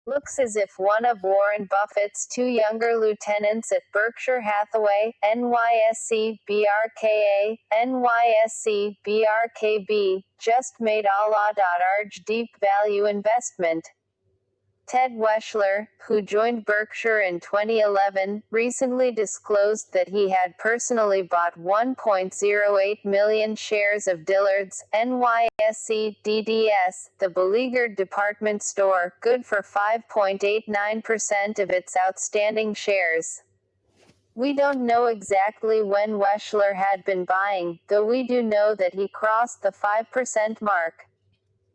Looks as if one of Warren Buffett's two younger lieutenants at Berkshire Hathaway, NYSE BRK-A, NYSE BRK-B, just made a large deep value investment. Ted Wechsler, who joined Berkshire in 2011, recently disclosed that he had personally bought 1.08 million shares of DILLARD'S, NYSE DDS, the beleaguered department store, good for 5.89% of its outstanding shares. We don't know exactly when Wechsler had been buying, though we do know that he crossed the 5% mark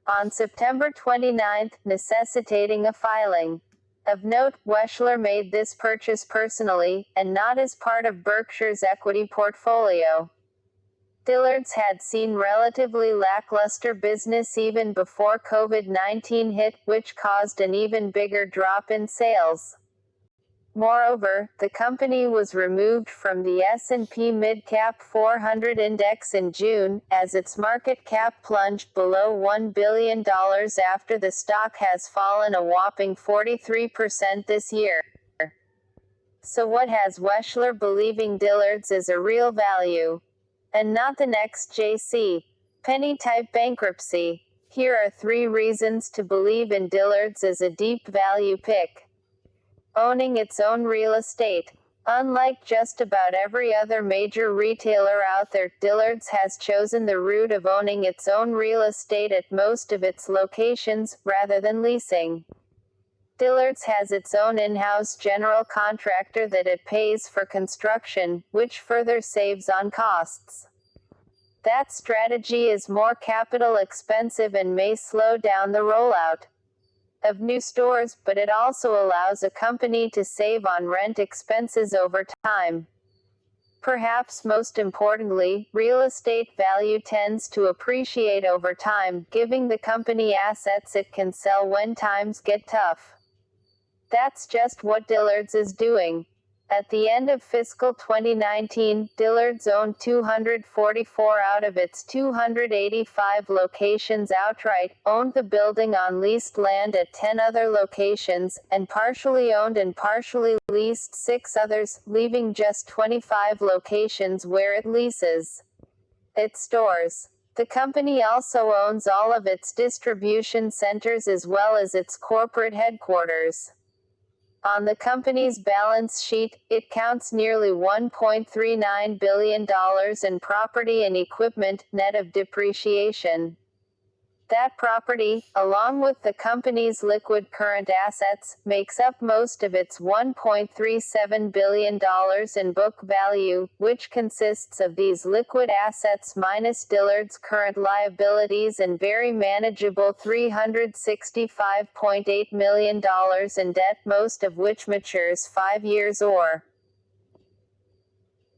on September 29, necessitating a filing. Of note, Wechsler made this purchase personally, and not as part of Berkshire's equity portfolio. DILLARD'S had seen relatively lackluster business even before COVID-19 hit, which caused an even bigger drop in sales. Moreover, the company was removed from the S&P Mid-Cap 400 index in June, as its market cap plunged below $1 billion after the stock has fallen a whopping 43% this year. So what has Wechsler believing DILLARD'S is a real value? And not the next J.C. Penney-type bankruptcy. Here are 3 reasons to believe in DILLARD'S as a deep value pick. Owning its own real estate. Unlike just about every other major retailer out there, DILLARD'S has chosen the route of owning its own real estate at most of its locations, rather than leasing. DILLARD'S has its own in-house general contractor that it pays for construction, which further saves on costs. That strategy is more capital expensive and may slow down the rollout of new stores, but it also allows a company to save on rent expenses over time. Perhaps most importantly, real estate value tends to appreciate over time, giving the company assets it can sell when times get tough. That's just what DILLARD'S is doing. At the end of fiscal 2019, DILLARD'S owned 244 out of its 285 locations outright, owned the building on leased land at 10 other locations, and partially owned and partially leased 6 others, leaving just 25 locations where it leases its stores. The company also owns all of its distribution centers as well as its corporate headquarters. On the company's balance sheet, it counts nearly $1.39 billion in property and equipment, net of depreciation. That property, along with the company's liquid current assets, makes up most of its $1.37 billion in book value, which consists of these liquid assets minus DILLARD'S current liabilities and very manageable $365.8 million in debt, most of which matures 5 years or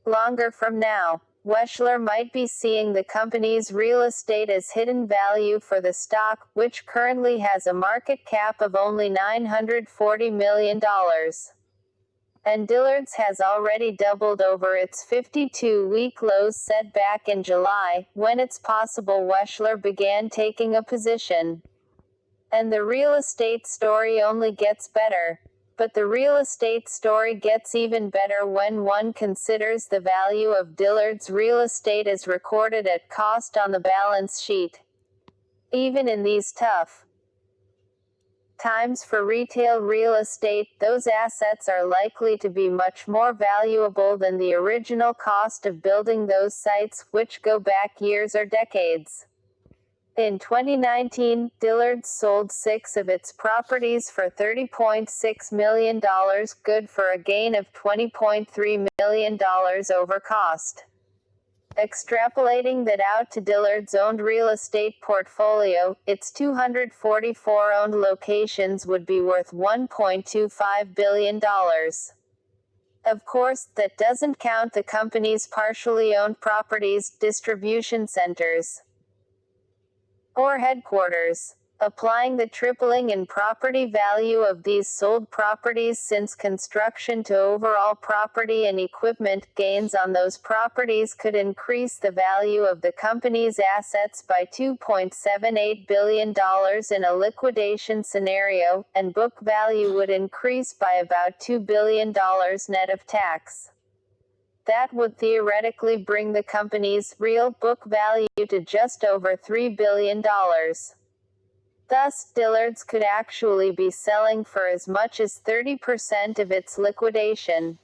longer from now. Wechsler might be seeing the company's real estate as hidden value for the stock, which currently has a market cap of only $940 million. And DILLARD'S has already doubled over its 52-week lows set back in July, when it's possible Wechsler began taking a position. And the real estate story only gets better. But the real estate story gets even better when one considers the value of DILLARD'S real estate as recorded at cost on the balance sheet. Even in these tough times for retail real estate, those assets are likely to be much more valuable than the original cost of building those sites, which go back years or decades. In 2019, DILLARD'S sold 6 of its properties for $30.6 million, good for a gain of $20.3 million over cost. Extrapolating that out to DILLARD'S owned real estate portfolio, its 244 owned locations would be worth $1.25 billion. Of course, that doesn't count the company's partially owned properties, distribution centers, or headquarters. Applying the tripling in property value of these sold properties since construction to overall property and equipment gains on those properties could increase the value of the company's assets by $2.78 billion in a liquidation scenario, and book value would increase by about $2 billion net of tax. That would theoretically bring the company's real book value to just over $3 billion. Thus, Dillard's could actually be selling for as much as 30% of its liquidation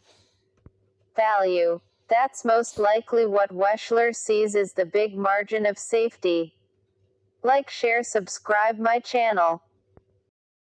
value. That's most likely what Wechsler sees as the big margin of safety. Like, share, subscribe my channel.